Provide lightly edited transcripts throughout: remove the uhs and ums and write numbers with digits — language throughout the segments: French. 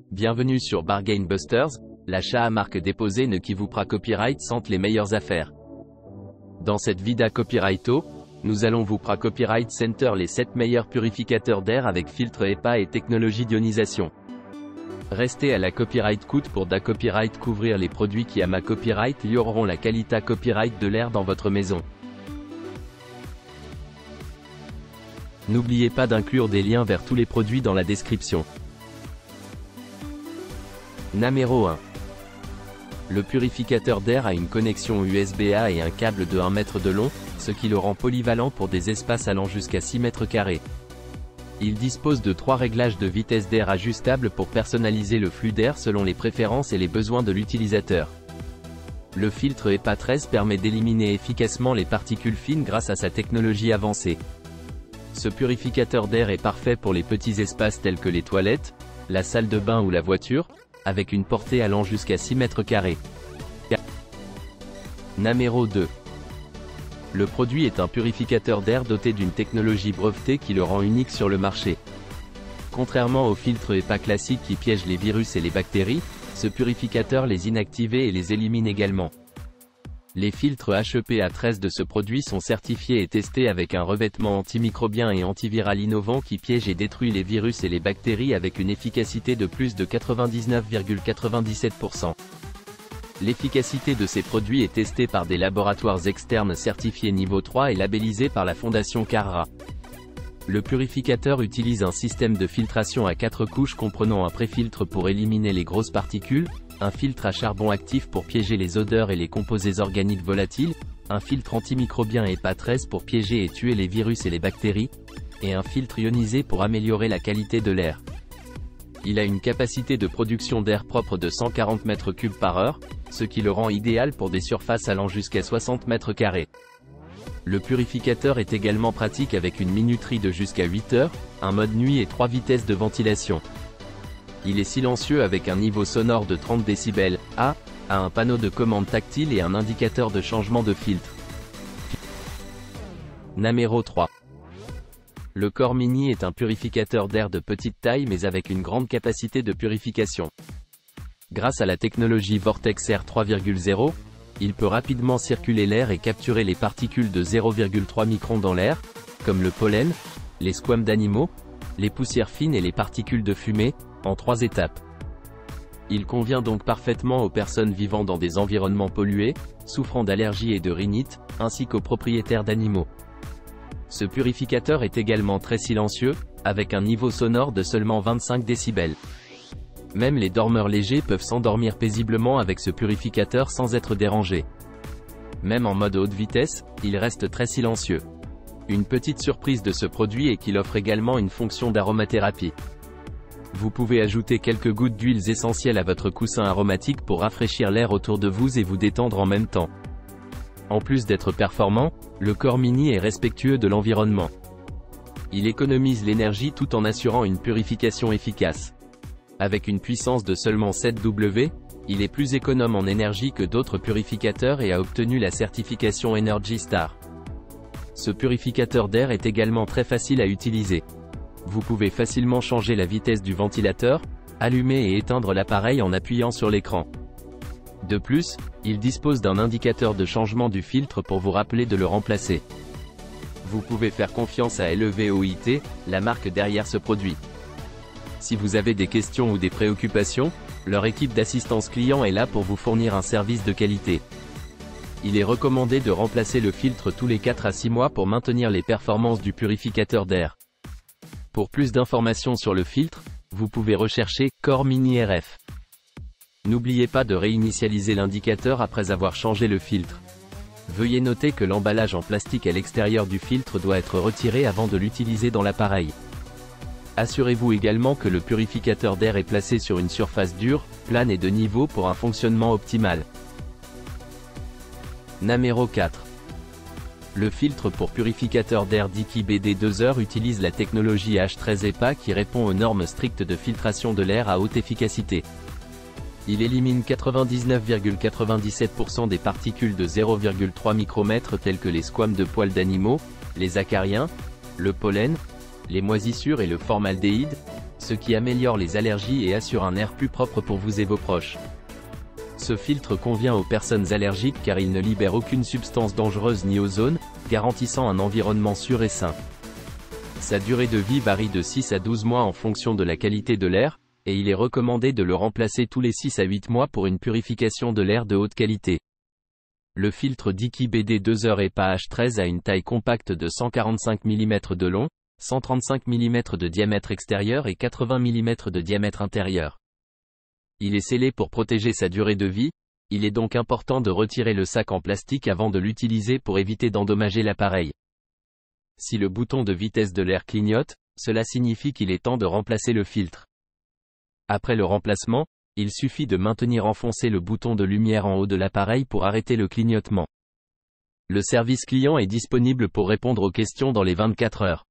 Bienvenue sur Bargain Busters, l'achat à marque déposée ne qui vous fera copyright sentent les meilleures affaires. Dans cette vida copyrighto, nous allons vous pra copyright center les 7 meilleurs purificateurs d'air avec filtre HEPA et technologie d'ionisation. Restez à la copyright coûte pour da copyright couvrir les produits qui à ma copyright liauront la qualité copyright de l'air dans votre maison. N'oubliez pas d'inclure des liens vers tous les produits dans la description. Numéro 1. Le purificateur d'air a une connexion USB-A et un câble de 1 mètre de long, ce qui le rend polyvalent pour des espaces allant jusqu'à 6 mètres carrés. Il dispose de 3 réglages de vitesse d'air ajustables pour personnaliser le flux d'air selon les préférences et les besoins de l'utilisateur. Le filtre HEPA 13 permet d'éliminer efficacement les particules fines grâce à sa technologie avancée. Ce purificateur d'air est parfait pour les petits espaces tels que les toilettes, la salle de bain ou la voiture, avec une portée allant jusqu'à 6 mètres carrés. Numéro 2. Le produit est un purificateur d'air doté d'une technologie brevetée qui le rend unique sur le marché. Contrairement au filtre HEPA classique qui piège les virus et les bactéries, ce purificateur les inactive et les élimine également. Les filtres HEPA 13 de ce produit sont certifiés et testés avec un revêtement antimicrobien et antiviral innovant qui piège et détruit les virus et les bactéries avec une efficacité de plus de 99,97%. L'efficacité de ces produits est testée par des laboratoires externes certifiés niveau 3 et labellisés par la Fondation Carra. Le purificateur utilise un système de filtration à 4 couches comprenant un préfiltre pour éliminer les grosses particules, un filtre à charbon actif pour piéger les odeurs et les composés organiques volatiles, un filtre antimicrobien HEPA 13 pour piéger et tuer les virus et les bactéries, et un filtre ionisé pour améliorer la qualité de l'air. Il a une capacité de production d'air propre de 140 m3 par heure, ce qui le rend idéal pour des surfaces allant jusqu'à 60 mètres carrés. Le purificateur est également pratique avec une minuterie de jusqu'à 8 heures, un mode nuit et 3 vitesses de ventilation. Il est silencieux avec un niveau sonore de 30 décibels, a un panneau de commande tactile et un indicateur de changement de filtre. Numéro 3. Le Core Mini est un purificateur d'air de petite taille mais avec une grande capacité de purification. Grâce à la technologie Vortex Air 3.0, il peut rapidement circuler l'air et capturer les particules de 0,3 microns dans l'air, comme le pollen, les squames d'animaux, les poussières fines et les particules de fumée, en 3 étapes. Il convient donc parfaitement aux personnes vivant dans des environnements pollués, souffrant d'allergies et de rhinite, ainsi qu'aux propriétaires d'animaux. Ce purificateur est également très silencieux, avec un niveau sonore de seulement 25 décibels. Même les dormeurs légers peuvent s'endormir paisiblement avec ce purificateur sans être dérangés. Même en mode haute vitesse, il reste très silencieux. Une petite surprise de ce produit est qu'il offre également une fonction d'aromathérapie. Vous pouvez ajouter quelques gouttes d'huiles essentielles à votre coussin aromatique pour rafraîchir l'air autour de vous et vous détendre en même temps. En plus d'être performant, le Core Mini est respectueux de l'environnement. Il économise l'énergie tout en assurant une purification efficace. Avec une puissance de seulement 7 W, il est plus économe en énergie que d'autres purificateurs et a obtenu la certification Energy Star. Ce purificateur d'air est également très facile à utiliser. Vous pouvez facilement changer la vitesse du ventilateur, allumer et éteindre l'appareil en appuyant sur l'écran. De plus, il dispose d'un indicateur de changement du filtre pour vous rappeler de le remplacer. Vous pouvez faire confiance à LEVOIT, la marque derrière ce produit. Si vous avez des questions ou des préoccupations, leur équipe d'assistance client est là pour vous fournir un service de qualité. Il est recommandé de remplacer le filtre tous les 4 à 6 mois pour maintenir les performances du purificateur d'air. Pour plus d'informations sur le filtre, vous pouvez rechercher Core Mini RF. N'oubliez pas de réinitialiser l'indicateur après avoir changé le filtre. Veuillez noter que l'emballage en plastique à l'extérieur du filtre doit être retiré avant de l'utiliser dans l'appareil. Assurez-vous également que le purificateur d'air est placé sur une surface dure, plane et de niveau pour un fonctionnement optimal. Numéro 4. Le filtre pour purificateur d'air Dickey BD2R utilise la technologie H13 HEPA qui répond aux normes strictes de filtration de l'air à haute efficacité. Il élimine 99,97% des particules de 0,3 micromètres telles que les squames de poils d'animaux, les acariens, le pollen, les moisissures et le formaldéhyde, ce qui améliore les allergies et assure un air plus propre pour vous et vos proches. Ce filtre convient aux personnes allergiques car il ne libère aucune substance dangereuse ni ozone, garantissant un environnement sûr et sain. Sa durée de vie varie de 6 à 12 mois en fonction de la qualité de l'air, et il est recommandé de le remplacer tous les 6 à 8 mois pour une purification de l'air de haute qualité. Le filtre Dickey BD2R EPA H13 a une taille compacte de 145 mm de long, 135 mm de diamètre extérieur et 80 mm de diamètre intérieur. Il est scellé pour protéger sa durée de vie, il est donc important de retirer le sac en plastique avant de l'utiliser pour éviter d'endommager l'appareil. Si le bouton de vitesse de l'air clignote, cela signifie qu'il est temps de remplacer le filtre. Après le remplacement, il suffit de maintenir enfoncé le bouton de lumière en haut de l'appareil pour arrêter le clignotement. Le service client est disponible pour répondre aux questions dans les 24 heures.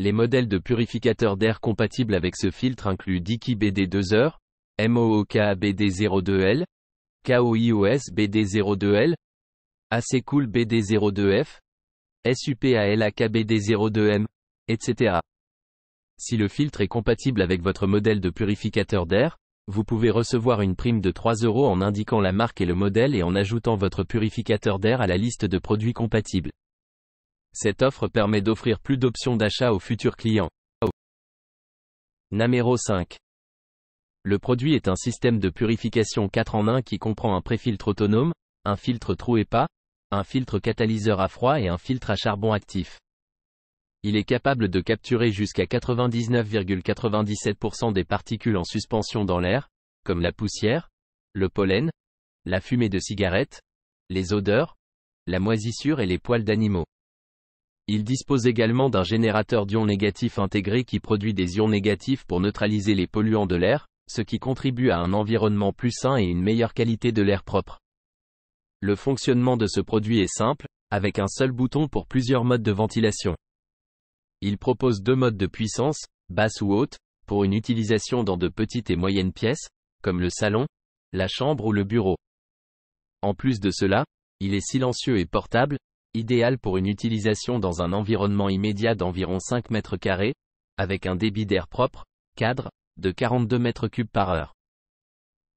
Les modèles de purificateurs d'air compatibles avec ce filtre incluent Dickey BD2R, MOOK BD02L, KOIOS BD02L, AC-Cool BD02F, SUPALAK BD02M, etc. Si le filtre est compatible avec votre modèle de purificateur d'air, vous pouvez recevoir une prime de 3 € en indiquant la marque et le modèle et en ajoutant votre purificateur d'air à la liste de produits compatibles. Cette offre permet d'offrir plus d'options d'achat aux futurs clients. Namero 5. Le produit est un système de purification 4 en 1 qui comprend un préfiltre autonome, un filtre trou EPA, un filtre catalyseur à froid et un filtre à charbon actif. Il est capable de capturer jusqu'à 99,97% des particules en suspension dans l'air, comme la poussière, le pollen, la fumée de cigarette, les odeurs, la moisissure et les poils d'animaux. Il dispose également d'un générateur d'ions négatifs intégré qui produit des ions négatifs pour neutraliser les polluants de l'air, ce qui contribue à un environnement plus sain et une meilleure qualité de l'air propre. Le fonctionnement de ce produit est simple, avec un seul bouton pour plusieurs modes de ventilation. Il propose 2 modes de puissance, basse ou haute, pour une utilisation dans de petites et moyennes pièces, comme le salon, la chambre ou le bureau. En plus de cela, il est silencieux et portable, idéal pour une utilisation dans un environnement immédiat d'environ 5 mètres carrés, avec un débit d'air propre, cadre, de 42 mètres cubes par heure.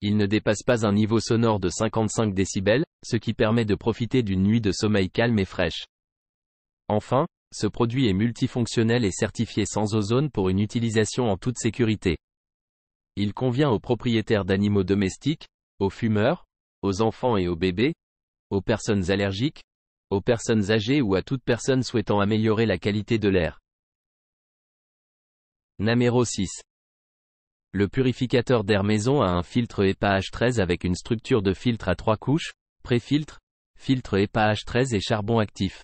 Il ne dépasse pas un niveau sonore de 55 décibels, ce qui permet de profiter d'une nuit de sommeil calme et fraîche. Enfin, ce produit est multifonctionnel et certifié sans ozone pour une utilisation en toute sécurité. Il convient aux propriétaires d'animaux domestiques, aux fumeurs, aux enfants et aux bébés, aux personnes allergiques, aux personnes âgées ou à toute personne souhaitant améliorer la qualité de l'air. Namero 6. Le purificateur d'air maison a un filtre EPA H13 avec une structure de filtre à 3 couches, pré-filtre, filtre EPA H13 et charbon actif.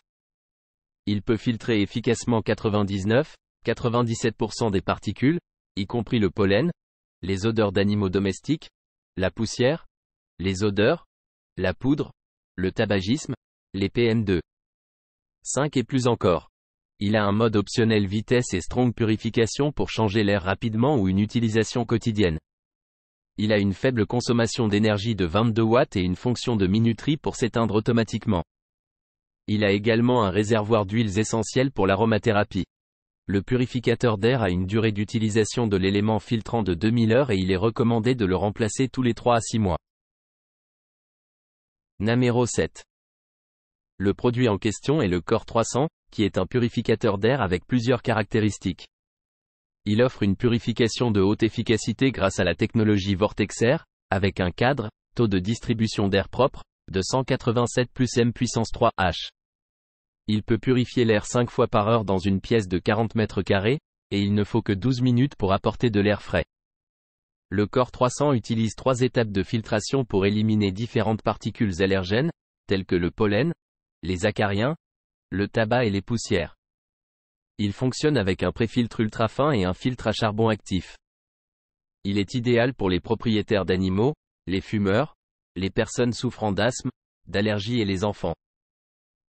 Il peut filtrer efficacement 99-97% des particules, y compris le pollen, les odeurs d'animaux domestiques, la poussière, les odeurs, la poudre, le tabagisme, les PM2. 5 et plus encore. Il a un mode optionnel vitesse et strong purification pour changer l'air rapidement ou une utilisation quotidienne. Il a une faible consommation d'énergie de 22 watts et une fonction de minuterie pour s'éteindre automatiquement. Il a également un réservoir d'huiles essentielles pour l'aromathérapie. Le purificateur d'air a une durée d'utilisation de l'élément filtrant de 2000 heures et il est recommandé de le remplacer tous les 3 à 6 mois. Namero 7. Le produit en question est le Core 300, qui est un purificateur d'air avec plusieurs caractéristiques. Il offre une purification de haute efficacité grâce à la technologie Vortex Air, avec un cadre, taux de distribution d'air propre, de 187 plus M puissance 3 H. Il peut purifier l'air 5 fois par heure dans une pièce de 40 mètres carrés, et il ne faut que 12 minutes pour apporter de l'air frais. Le Core 300 utilise 3 étapes de filtration pour éliminer différentes particules allergènes, telles que le pollen, les acariens, le tabac et les poussières. Il fonctionne avec un préfiltre ultra fin et un filtre à charbon actif. Il est idéal pour les propriétaires d'animaux, les fumeurs, les personnes souffrant d'asthme, d'allergies et les enfants.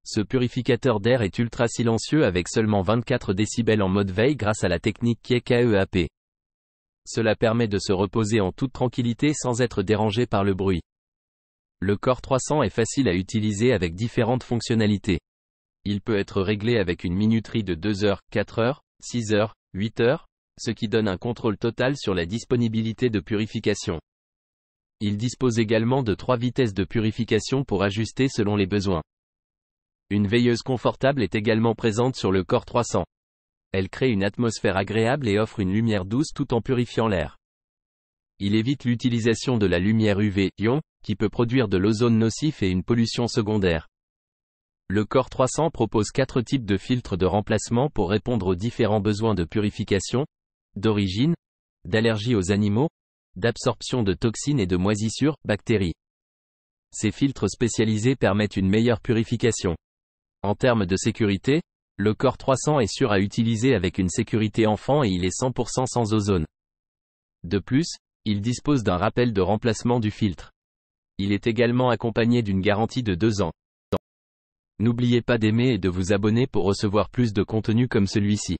Ce purificateur d'air est ultra silencieux avec seulement 24 décibels en mode veille grâce à la technique KEAP. Cela permet de se reposer en toute tranquillité sans être dérangé par le bruit. Le Core 300 est facile à utiliser avec différentes fonctionnalités. Il peut être réglé avec une minuterie de 2 heures, 4 heures, 6 heures, 8 heures, ce qui donne un contrôle total sur la disponibilité de purification. Il dispose également de 3 vitesses de purification pour ajuster selon les besoins. Une veilleuse confortable est également présente sur le Core 300. Elle crée une atmosphère agréable et offre une lumière douce tout en purifiant l'air. Il évite l'utilisation de la lumière UV, ion, qui peut produire de l'ozone nocif et une pollution secondaire. Le Core 300 propose 4 types de filtres de remplacement pour répondre aux différents besoins de purification, d'origine, d'allergie aux animaux, d'absorption de toxines et de moisissures, bactéries. Ces filtres spécialisés permettent une meilleure purification. En termes de sécurité, le Core 300 est sûr à utiliser avec une sécurité enfant et il est 100% sans ozone. De plus, il dispose d'un rappel de remplacement du filtre. Il est également accompagné d'une garantie de 2 ans. N'oubliez pas d'aimer et de vous abonner pour recevoir plus de contenu comme celui-ci.